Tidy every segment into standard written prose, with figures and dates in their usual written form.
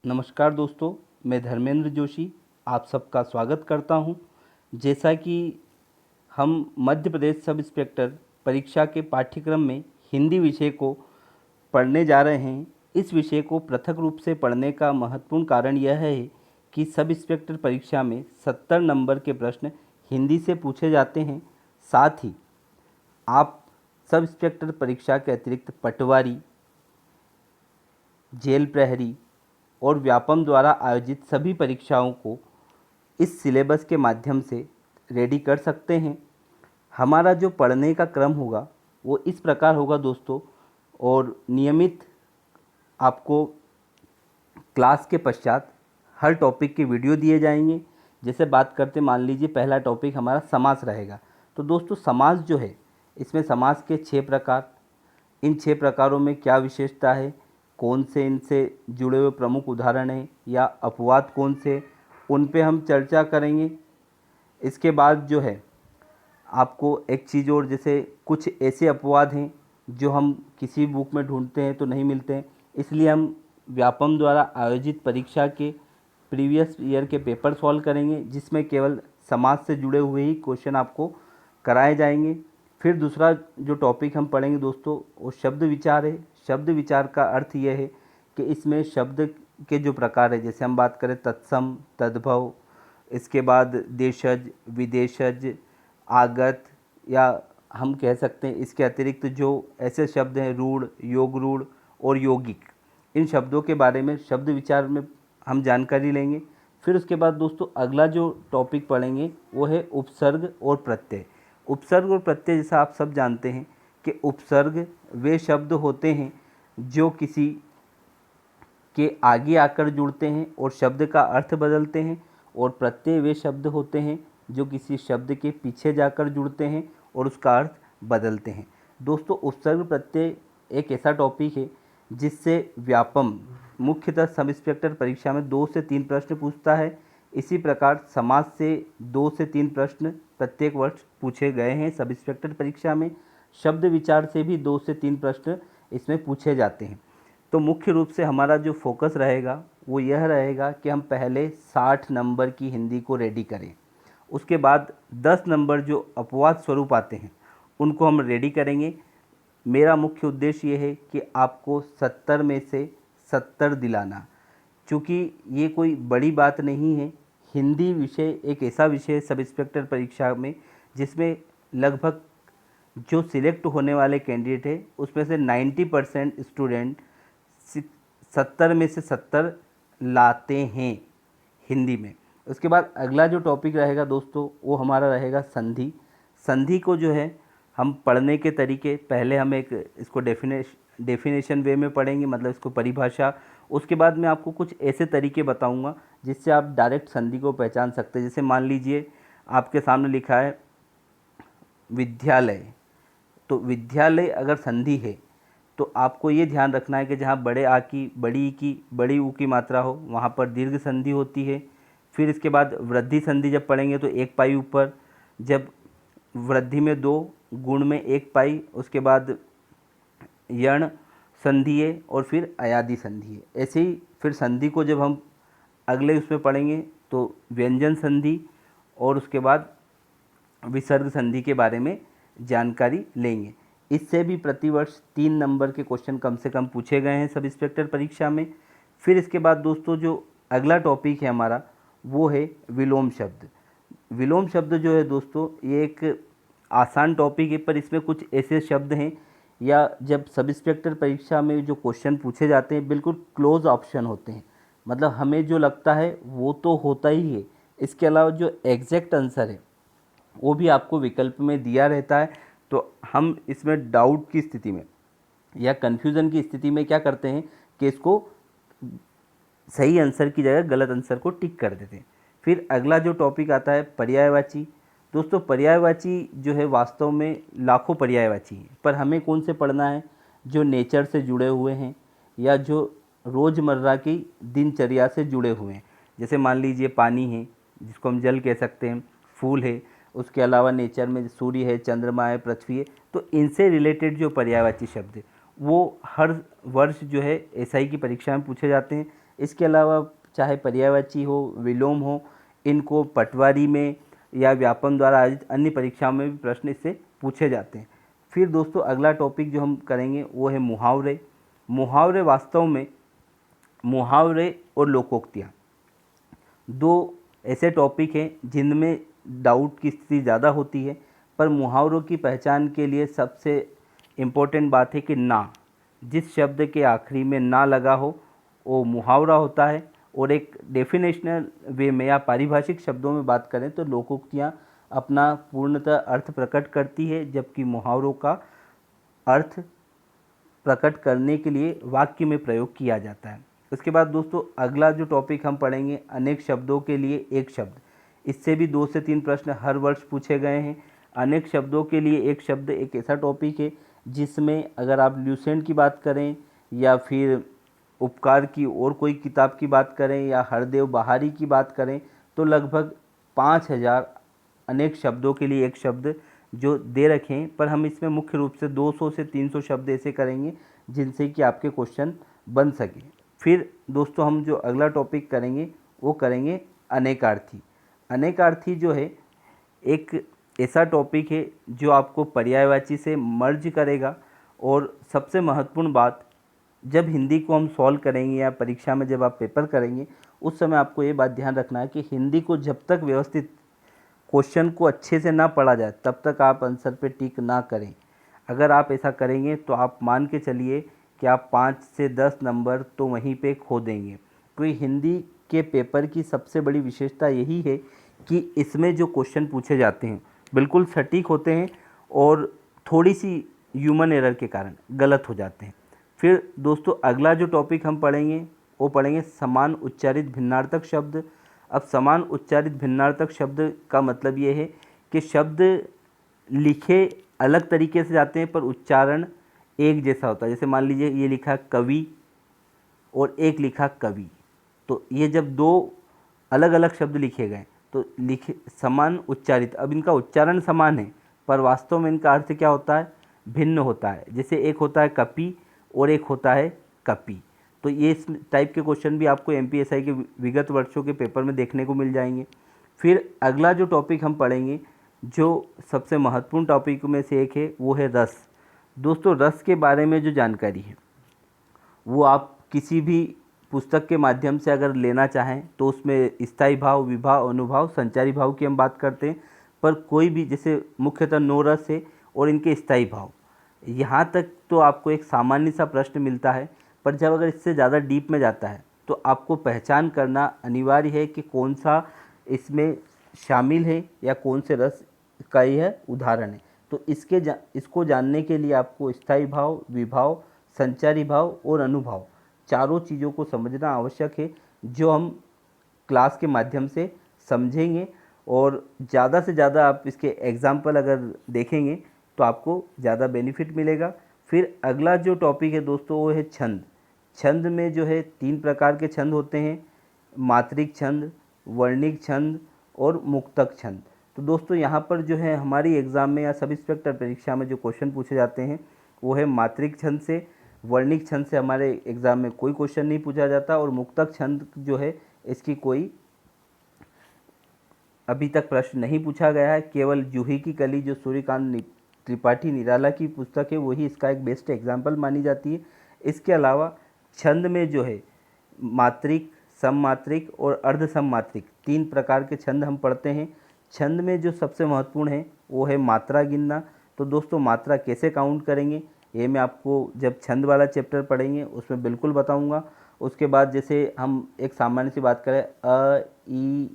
नमस्कार दोस्तों, मैं धर्मेंद्र जोशी आप सबका स्वागत करता हूं। जैसा कि हम मध्य प्रदेश सब इंस्पेक्टर परीक्षा के पाठ्यक्रम में हिंदी विषय को पढ़ने जा रहे हैं। इस विषय को पृथक रूप से पढ़ने का महत्वपूर्ण कारण यह है कि सब इंस्पेक्टर परीक्षा में 70 नंबर के प्रश्न हिंदी से पूछे जाते हैं। साथ ही आप सब इंस्पेक्टर परीक्षा के अतिरिक्त पटवारी, जेल प्रहरी और व्यापम द्वारा आयोजित सभी परीक्षाओं को इस सिलेबस के माध्यम से रेडी कर सकते हैं। हमारा जो पढ़ने का क्रम होगा वो इस प्रकार होगा दोस्तों, और नियमित आपको क्लास के पश्चात हर टॉपिक के वीडियो दिए जाएंगे। जैसे बात करते मान लीजिए पहला टॉपिक हमारा समास रहेगा। तो दोस्तों समास जो है इसमें समास के 6 प्रकार, इन 6 प्रकारों में क्या विशेषता है, कौन से इनसे जुड़े हुए प्रमुख उदाहरण हैं या अपवाद कौन से, उन पे हम चर्चा करेंगे। इसके बाद जो है आपको एक चीज़ और, जैसे कुछ ऐसे अपवाद हैं जो हम किसी बुक में ढूंढते हैं तो नहीं मिलते हैं, इसलिए हम व्यापम द्वारा आयोजित परीक्षा के प्रीवियस ईयर के पेपर सॉल्व करेंगे, जिसमें केवल समाज से जुड़े हुए ही क्वेश्चन आपको कराए जाएंगे। फिर दूसरा जो टॉपिक हम पढ़ेंगे दोस्तों वो शब्द विचार है। शब्द विचार का अर्थ यह है कि इसमें शब्द के जो प्रकार है, जैसे हम बात करें तत्सम, तद्भव, इसके बाद देशज, विदेशज, आगत, या हम कह सकते हैं इसके अतिरिक्त जो ऐसे शब्द हैं रूढ़, योग रूढ़ और यौगिक, इन शब्दों के बारे में शब्द विचार में हम जानकारी लेंगे। फिर उसके बाद दोस्तों अगला जो टॉपिक पढ़ेंगे वो है उपसर्ग और प्रत्यय। उपसर्ग और प्रत्यय जैसा आप सब जानते हैं कि उपसर्ग वे शब्द होते हैं जो किसी के आगे आकर जुड़ते हैं और शब्द का अर्थ बदलते हैं, और प्रत्यय वे शब्द होते हैं जो किसी शब्द के पीछे जाकर जुड़ते हैं और उसका अर्थ बदलते हैं। दोस्तों उपसर्ग प्रत्यय एक ऐसा टॉपिक है जिससे व्यापम मुख्यतः सब इंस्पेक्टर परीक्षा में 2 से 3 प्रश्न पूछता है। इसी प्रकार समाज से 2 से 3 प्रश्न प्रत्येक वर्ष पूछे गए हैं सब इंस्पेक्टर परीक्षा में। शब्द विचार से भी 2 से 3 प्रश्न इसमें पूछे जाते हैं। तो मुख्य रूप से हमारा जो फोकस रहेगा वो यह रहेगा कि हम पहले 60 नंबर की हिंदी को रेडी करें, उसके बाद 10 नंबर जो अपवाद स्वरूप आते हैं उनको हम रेडी करेंगे। मेरा मुख्य उद्देश्य ये है कि आपको 70 में से 70 दिलाना, चूँकि ये कोई बड़ी बात नहीं है। हिंदी विषय एक ऐसा विषय है सब इंस्पेक्टर परीक्षा में जिसमें लगभग जो सिलेक्ट होने वाले कैंडिडेट है उसमें से 90% स्टूडेंट 70 में से 70 लाते हैं हिंदी में। उसके बाद अगला जो टॉपिक रहेगा दोस्तों वो हमारा रहेगा संधि। संधि को जो है हम पढ़ने के तरीके, पहले हम एक इसको डेफिनेशन वे में पढ़ेंगे, मतलब इसको परिभाषा। उसके बाद मैं आपको कुछ ऐसे तरीके बताऊंगा जिससे आप डायरेक्ट संधि को पहचान सकते हैं। जैसे मान लीजिए आपके सामने लिखा है विद्यालय, तो विद्यालय अगर संधि है तो आपको ये ध्यान रखना है कि जहाँ बड़े आ की, बड़ी ई की, बड़ी ऊ की मात्रा हो वहाँ पर दीर्घ संधि होती है। फिर इसके बाद वृद्धि संधि जब पढ़ेंगे तो 1 पाई ऊपर, जब वृद्धि में 2, गुण में 1 पाई, उसके बाद यण संधि है और फिर अयादि संधि है। ऐसे ही फिर संधि को जब हम अगले उसमें पढ़ेंगे तो व्यंजन संधि और उसके बाद विसर्ग संधि के बारे में जानकारी लेंगे। इससे भी प्रतिवर्ष 3 नंबर के क्वेश्चन कम से कम पूछे गए हैं सब इंस्पेक्टर परीक्षा में। फिर इसके बाद दोस्तों जो अगला टॉपिक है हमारा वो है विलोम शब्द। विलोम शब्द जो है दोस्तों ये एक आसान टॉपिक है, पर इसमें कुछ ऐसे शब्द हैं या जब सब इंस्पेक्टर परीक्षा में जो क्वेश्चन पूछे जाते हैं बिल्कुल क्लोज ऑप्शन होते हैं, मतलब हमें जो लगता है वो तो होता ही है, इसके अलावा जो एग्जैक्ट आंसर है वो भी आपको विकल्प में दिया रहता है। तो हम इसमें डाउट की स्थिति में या कन्फ्यूज़न की स्थिति में क्या करते हैं कि इसको सही आंसर की जगह गलत आंसर को टिक कर देते हैं। फिर अगला जो टॉपिक आता है पर्यायवाची। दोस्तों पर्यायवाची जो है वास्तव में लाखों पर्यायवाची हैं, पर हमें कौन से पढ़ना है, जो नेचर से जुड़े हुए हैं या जो रोज़मर्रा की दिनचर्या से जुड़े हुए हैं। जैसे मान लीजिए पानी है जिसको हम जल कह सकते हैं, फूल है, उसके अलावा नेचर में सूर्य है, चंद्रमा है, पृथ्वी है, तो इनसे रिलेटेड जो पर्यायवाची शब्द है वो हर वर्ष जो है एसआई की परीक्षा में पूछे जाते हैं। इसके अलावा चाहे पर्यायवाची हो, विलोम हो, इनको पटवारी में या व्यापम द्वारा आयोजित अन्य परीक्षाओं में भी प्रश्न इससे पूछे जाते हैं। फिर दोस्तों अगला टॉपिक जो हम करेंगे वो है मुहावरे। मुहावरे वास्तव में मुहावरे और लोकोक्तियाँ दो ऐसे टॉपिक हैं जिनमें डाउट की स्थिति ज़्यादा होती है, पर मुहावरों की पहचान के लिए सबसे इम्पोर्टेंट बात है कि ना, जिस शब्द के आखिरी में ना लगा हो वो मुहावरा होता है। और एक डेफिनेशनल वे में या पारिभाषिक शब्दों में बात करें तो लोकोक्तियाँ अपना पूर्णतः अर्थ प्रकट करती है, जबकि मुहावरों का अर्थ प्रकट करने के लिए वाक्य में प्रयोग किया जाता है। उसके बाद दोस्तों अगला जो टॉपिक हम पढ़ेंगे, अनेक शब्दों के लिए एक शब्द। इससे भी 2 से 3 प्रश्न हर वर्ष पूछे गए हैं। अनेक शब्दों के लिए एक शब्द एक ऐसा टॉपिक है जिसमें अगर आप ल्यूसेंट की बात करें या फिर उपकार की और कोई किताब की बात करें या हरदेव बहारी की बात करें तो लगभग 5000 अनेक शब्दों के लिए एक शब्द जो दे रखे हैं, पर हम इसमें मुख्य रूप से 200 से 300 शब्द ऐसे करेंगे जिनसे कि आपके क्वेश्चन बन सके। फिर दोस्तों हम जो अगला टॉपिक करेंगे वो करेंगे अनेकार्थी। अनेकार्थी जो है एक ऐसा टॉपिक है जो आपको पर्यायवाची से मर्ज करेगा। और सबसे महत्वपूर्ण बात, जब हिंदी को हम सॉल्व करेंगे या परीक्षा में जब आप पेपर करेंगे उस समय आपको ये बात ध्यान रखना है कि हिंदी को जब तक व्यवस्थित क्वेश्चन को अच्छे से ना पढ़ा जाए तब तक आप आंसर पे टिक ना करें। अगर आप ऐसा करेंगे तो आप मान के चलिए कि आप 5 से 10 नंबर तो वहीं पे खो देंगे। क्योंकि हिंदी के पेपर की सबसे बड़ी विशेषता यही है कि इसमें जो क्वेश्चन पूछे जाते हैं बिल्कुल सटीक होते हैं और थोड़ी सी ह्यूमन एरर के कारण गलत हो जाते हैं। फिर दोस्तों अगला जो टॉपिक हम पढ़ेंगे वो पढ़ेंगे समान उच्चारित भिन्नार्थक शब्द। अब समान उच्चारित भिन्नार्थक शब्द का मतलब ये है कि शब्द लिखे अलग तरीके से जाते हैं पर उच्चारण एक जैसा होता है। जैसे मान लीजिए ये लिखा कवि और एक लिखा कवि, तो ये जब दो अलग अलग शब्द लिखे गए तो लिखे समान उच्चारित, अब इनका उच्चारण समान है पर वास्तव में इनका अर्थ क्या होता है, भिन्न होता है। जैसे एक होता है कपि और एक होता है कपि। तो ये इस टाइप के क्वेश्चन भी आपको एमपीएसआई के विगत वर्षों के पेपर में देखने को मिल जाएंगे। फिर अगला जो टॉपिक हम पढ़ेंगे जो सबसे महत्वपूर्ण टॉपिक में से एक है वो है रस। दोस्तों रस के बारे में जो जानकारी है वो आप किसी भी पुस्तक के माध्यम से अगर लेना चाहें तो उसमें स्थायी भाव, विभाव, अनुभाव, संचारी भाव की हम बात करते हैं। पर कोई भी जैसे मुख्यतः 9 रस है और इनके स्थायी भाव, यहाँ तक तो आपको एक सामान्य सा प्रश्न मिलता है। पर जब अगर इससे ज़्यादा डीप में जाता है तो आपको पहचान करना अनिवार्य है कि कौन सा इसमें शामिल है या कौन से रस का यह उदाहरण है। तो इसको जानने के लिए आपको स्थायी भाव, विभाव, संचारी भाव और अनुभाव चारों चीज़ों को समझना आवश्यक है, जो हम क्लास के माध्यम से समझेंगे। और ज़्यादा से ज़्यादा आप इसके एग्जाम्पल अगर देखेंगे तो आपको ज़्यादा बेनिफिट मिलेगा। फिर अगला जो टॉपिक है दोस्तों वो है छंद। छंद में जो है 3 प्रकार के छंद होते हैं, मात्रिक छंद, वर्णिक छंद और मुक्तक छंद। तो दोस्तों यहाँ पर जो है हमारी एग्ज़ाम में या सब इंस्पेक्टर परीक्षा में जो क्वेश्चन पूछे जाते हैं वो है मात्रिक छंद से। वर्णिक छंद से हमारे एग्ज़ाम में कोई क्वेश्चन नहीं पूछा जाता और मुक्तक छंद जो है इसकी कोई अभी तक प्रश्न नहीं पूछा गया है। केवल जूही की कली जो सूर्यकांत त्रिपाठी निराला की पुस्तक है वही इसका एक बेस्ट एग्जाम्पल मानी जाती है। इसके अलावा छंद में जो है मात्रिक, सममात्रिक और अर्ध सममात्रिक 3 प्रकार के छंद हम पढ़ते हैं। छंद में जो सबसे महत्वपूर्ण है वो है मात्रा गिनना। तो दोस्तों मात्रा कैसे काउंट करेंगे ये मैं आपको जब छंद वाला चैप्टर पढ़ेंगे उसमें बिल्कुल बताऊंगा। उसके बाद जैसे हम एक सामान्य सी बात करें अ, ई,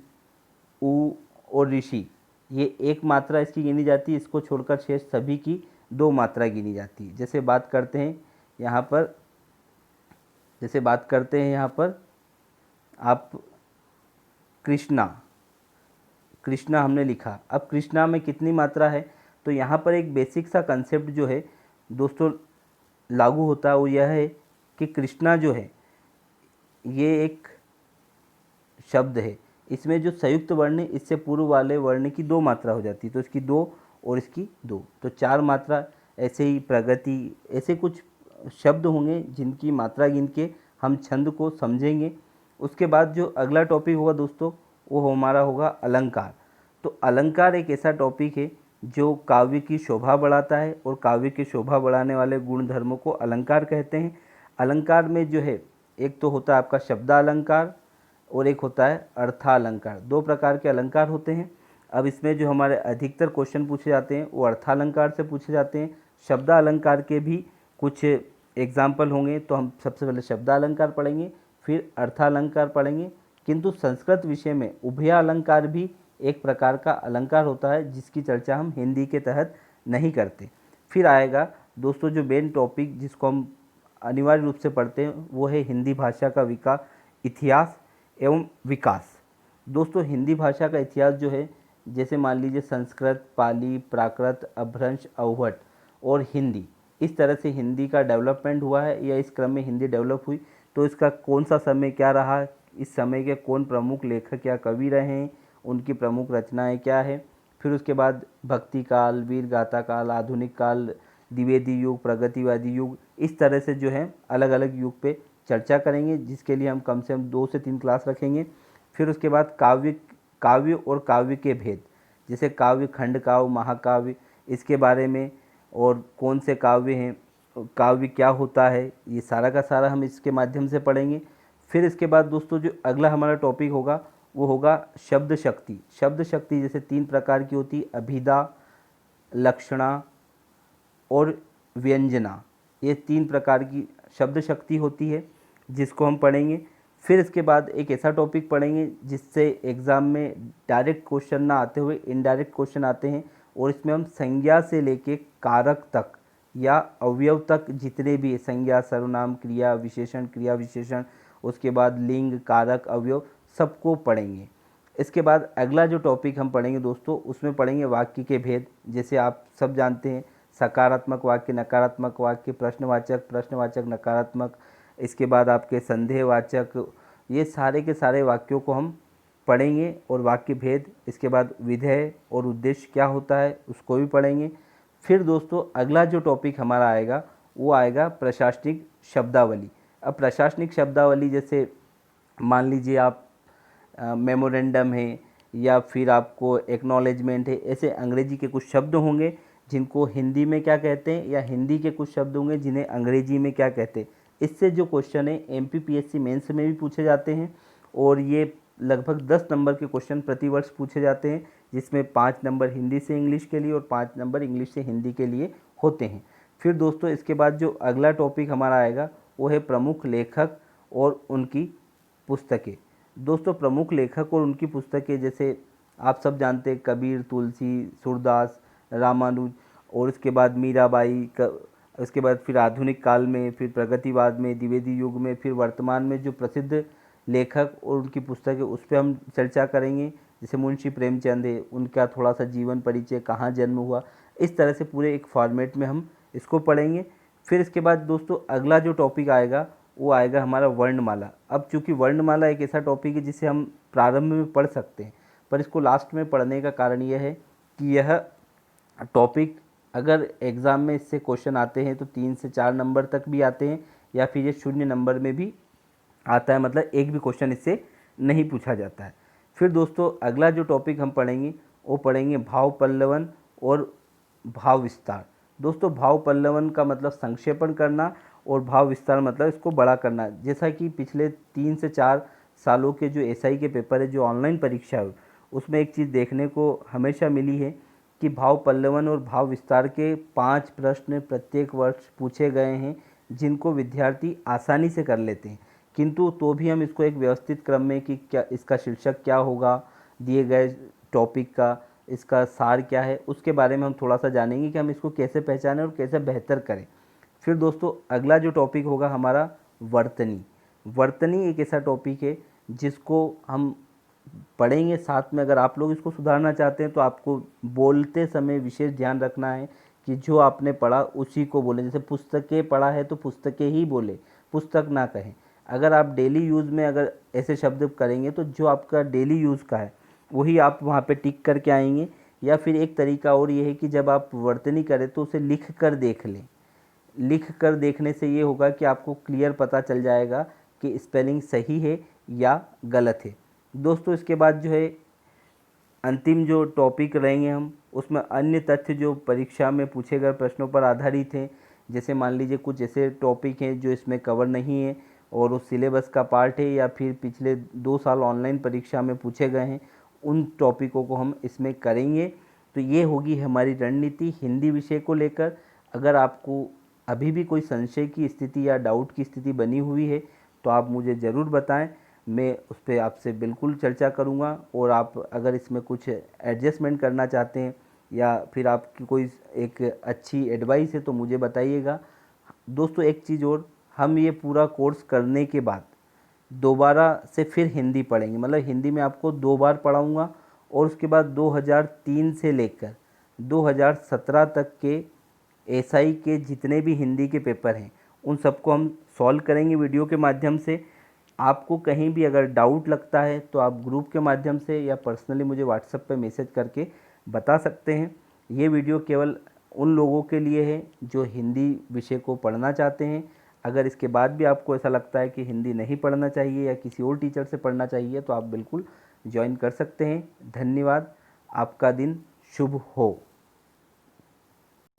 उ और ऋषि, ये एक मात्रा इसकी गिनी जाती है, इसको छोड़कर शेष सभी की 2 मात्रा गिनी जाती है। जैसे बात करते हैं यहाँ पर आप कृष्णा, कृष्णा हमने लिखा। अब कृष्णा में कितनी मात्रा है, तो यहाँ पर एक बेसिक सा कंसेप्ट जो है दोस्तों लागू होता है वो यह है कि कृष्णा जो है ये एक शब्द है, इसमें जो संयुक्त वर्ण है इससे पूर्व वाले वर्ण की 2 मात्रा हो जाती है, तो इसकी 2 और इसकी 2, तो 4 मात्रा। ऐसे ही प्रगति, ऐसे कुछ शब्द होंगे जिनकी मात्रा गिन के हम छंद को समझेंगे। उसके बाद जो अगला टॉपिक होगा दोस्तों वो हमारा होगा अलंकार। तो अलंकार एक ऐसा टॉपिक है जो काव्य की शोभा बढ़ाता है और काव्य की शोभा बढ़ाने वाले गुण धर्मों को अलंकार कहते हैं। अलंकार में जो है एक तो होता है आपका शब्दालंकार और एक होता है अर्थालंकार। दो प्रकार के अलंकार होते हैं। अब इसमें जो हमारे अधिकतर क्वेश्चन पूछे जाते हैं वो अर्थालंकार से पूछे जाते हैं। शब्दालंकार के भी कुछ एग्जाम्पल होंगे, तो हम सबसे पहले शब्दालंकार पढ़ेंगे फिर अर्थालंकार पढ़ेंगे। किंतु संस्कृत विषय में उभयालंकार भी एक प्रकार का अलंकार होता है जिसकी चर्चा हम हिंदी के तहत नहीं करते। फिर आएगा दोस्तों जो मेन टॉपिक जिसको हम अनिवार्य रूप से पढ़ते हैं वो है हिंदी भाषा का विकास, इतिहास एवं विकास। दोस्तों हिंदी भाषा का इतिहास जो है, जैसे मान लीजिए संस्कृत, पाली, प्राकृत, अपभ्रंश, अवहट और हिंदी, इस तरह से हिंदी का डेवलपमेंट हुआ है या इस क्रम में हिंदी डेवलप हुई, तो इसका कौन सा समय क्या रहा, इस समय के कौन प्रमुख लेखक या कवि रहे हैं, उनकी प्रमुख रचनाएं क्या है। फिर उसके बाद भक्ति काल, वीर गाथा काल, आधुनिक काल, द्विवेदी युग, प्रगतिवादी युग, इस तरह से जो है अलग अलग युग पे चर्चा करेंगे, जिसके लिए हम कम से कम 2 से 3 क्लास रखेंगे। फिर उसके बाद काव्य और काव्य के भेद, जैसे काव्य, खंड काव्य, महाकाव्य, इसके बारे में, और कौन से काव्य हैं, काव्य क्या होता है, ये सारा का सारा हम इसके माध्यम से पढ़ेंगे। फिर इसके बाद दोस्तों जो अगला हमारा टॉपिक होगा वो होगा शब्द शक्ति। शब्द शक्ति जैसे 3 प्रकार की होती है, अभिधा, लक्षणा और व्यंजना, ये 3 प्रकार की शब्द शक्ति होती है जिसको हम पढ़ेंगे। फिर इसके बाद एक ऐसा टॉपिक पढ़ेंगे जिससे एग्ज़ाम में डायरेक्ट क्वेश्चन ना आते हुए इनडायरेक्ट क्वेश्चन आते हैं, और इसमें हम संज्ञा से लेके कारक तक या अवयव तक जितने भी संज्ञा, सर्वनाम, क्रिया विशेषण, क्रिया विशेषण, उसके बाद लिंग, कारक, अवयव, सबको पढ़ेंगे। इसके बाद अगला जो टॉपिक हम पढ़ेंगे दोस्तों उसमें पढ़ेंगे वाक्य के भेद। जैसे आप सब जानते हैं सकारात्मक वाक्य, नकारात्मक वाक्य, प्रश्नवाचक, नकारात्मक, इसके बाद आपके संदेहवाचक, ये सारे के सारे वाक्यों को हम पढ़ेंगे और वाक्य भेद। इसके बाद विधेय और उद्देश्य क्या होता है उसको भी पढ़ेंगे। फिर दोस्तों अगला जो टॉपिक हमारा आएगा वो आएगा प्रशासनिक शब्दावली। अब प्रशासनिक शब्दावली जैसे मान लीजिए आप मेमोरेंडम है या फिर आपको एक्नॉलेजमेंट है, ऐसे अंग्रेजी के कुछ शब्द होंगे जिनको हिंदी में क्या कहते हैं, या हिंदी के कुछ शब्द होंगे जिन्हें अंग्रेजी में क्या कहते हैं। इससे जो क्वेश्चन है MPPSC मेंस में भी पूछे जाते हैं, और ये लगभग 10 नंबर के क्वेश्चन प्रतिवर्ष पूछे जाते हैं, जिसमें 5 नंबर हिंदी से इंग्लिश के लिए और 5 नंबर इंग्लिश से हिंदी के लिए होते हैं। फिर दोस्तों इसके बाद जो अगला टॉपिक हमारा आएगा वो है प्रमुख लेखक और उनकी पुस्तकें। दोस्तों प्रमुख लेखक और उनकी पुस्तकें जैसे आप सब जानते हैं कबीर, तुलसी, सूरदास, रामानुज, और उसके बाद मीराबाई, उसके बाद फिर आधुनिक काल में, फिर प्रगतिवाद में, द्विवेदी युग में, फिर वर्तमान में जो प्रसिद्ध लेखक और उनकी पुस्तकें उस पर हम चर्चा करेंगे। जैसे मुंशी प्रेमचंद है, उनका थोड़ा सा जीवन परिचय, कहाँ जन्म हुआ, इस तरह से पूरे एक फॉर्मेट में हम इसको पढ़ेंगे। फिर इसके बाद दोस्तों अगला जो टॉपिक आएगा वो आएगा हमारा वर्णमाला। अब चूँकि वर्णमाला एक ऐसा टॉपिक है जिसे हम प्रारंभ में पढ़ सकते हैं, पर इसको लास्ट में पढ़ने का कारण यह है कि यह टॉपिक अगर एग्ज़ाम में इससे क्वेश्चन आते हैं तो 3 से 4 नंबर तक भी आते हैं, या फिर ये 0 नंबर में भी आता है, मतलब एक भी क्वेश्चन इससे नहीं पूछा जाता है। फिर दोस्तों अगला जो टॉपिक हम पढ़ेंगे वो पढ़ेंगे भाव पल्लवन और भाव विस्तार। दोस्तों भाव पल्लवन का मतलब संक्षेपण करना और भाव विस्तार मतलब इसको बड़ा करना। जैसा कि पिछले 3 से 4 सालों के जो SI के पेपर है, जो ऑनलाइन परीक्षा है, उसमें एक चीज़ देखने को हमेशा मिली है कि भाव पल्लवन और भाव विस्तार के 5 प्रश्न प्रत्येक वर्ष पूछे गए हैं, जिनको विद्यार्थी आसानी से कर लेते हैं। किंतु तो भी हम इसको एक व्यवस्थित क्रम में कि क्या इसका शीर्षक क्या होगा, दिए गए टॉपिक का इसका सार क्या है, उसके बारे में हम थोड़ा सा जानेंगे कि हम इसको कैसे पहचानें और कैसे बेहतर करें। फिर दोस्तों अगला जो टॉपिक होगा हमारा वर्तनी। वर्तनी एक ऐसा टॉपिक है जिसको हम पढ़ेंगे साथ में। अगर आप लोग इसको सुधारना चाहते हैं तो आपको बोलते समय विशेष ध्यान रखना है कि जो आपने पढ़ा उसी को बोलें। जैसे पुस्तकें पढ़ा है तो पुस्तकें ही बोले, पुस्तक ना कहें। अगर आप डेली यूज़ में अगर ऐसे शब्द करेंगे तो जो आपका डेली यूज़ का है वही आप वहाँ पे टिक करके आएंगे। या फिर एक तरीका और ये है कि जब आप वर्तनी करें तो उसे लिख कर देख लें। लिख कर देखने से ये होगा कि आपको क्लियर पता चल जाएगा कि स्पेलिंग सही है या गलत है। दोस्तों इसके बाद जो है अंतिम जो टॉपिक रहेंगे हम, उसमें अन्य तथ्य जो परीक्षा में पूछे गए प्रश्नों पर आधारित हैं। जैसे मान लीजिए कुछ ऐसे टॉपिक हैं जो इसमें कवर नहीं है और उस सिलेबस का पार्ट है या फिर पिछले 2 साल ऑनलाइन परीक्षा में पूछे गए हैं, उन टॉपिकों को हम इसमें करेंगे। तो ये होगी हमारी रणनीति हिंदी विषय को लेकर। अगर आपको अभी भी कोई संशय की स्थिति या डाउट की स्थिति बनी हुई है तो आप मुझे ज़रूर बताएं, मैं उस पर आपसे बिल्कुल चर्चा करूंगा। और आप अगर इसमें कुछ एडजस्टमेंट करना चाहते हैं या फिर आपकी कोई एक अच्छी एडवाइस है तो मुझे बताइएगा। दोस्तों एक चीज़ और, हम ये पूरा कोर्स करने के बाद दोबारा से फिर हिंदी पढ़ेंगे, मतलब हिंदी में आपको 2 बार पढ़ाऊँगा। और उसके बाद 2003 से लेकर 2017 तक के एसआई के जितने भी हिंदी के पेपर हैं उन सबको हम सॉल्व करेंगे वीडियो के माध्यम से। आपको कहीं भी अगर डाउट लगता है तो आप ग्रुप के माध्यम से या पर्सनली मुझे व्हाट्सएप पे मैसेज करके बता सकते हैं। ये वीडियो केवल उन लोगों के लिए है जो हिंदी विषय को पढ़ना चाहते हैं। अगर इसके बाद भी आपको ऐसा लगता है कि हिंदी नहीं पढ़ना चाहिए या किसी और टीचर से पढ़ना चाहिए तो आप बिल्कुल ज्वाइन कर सकते हैं। धन्यवाद। आपका दिन शुभ हो।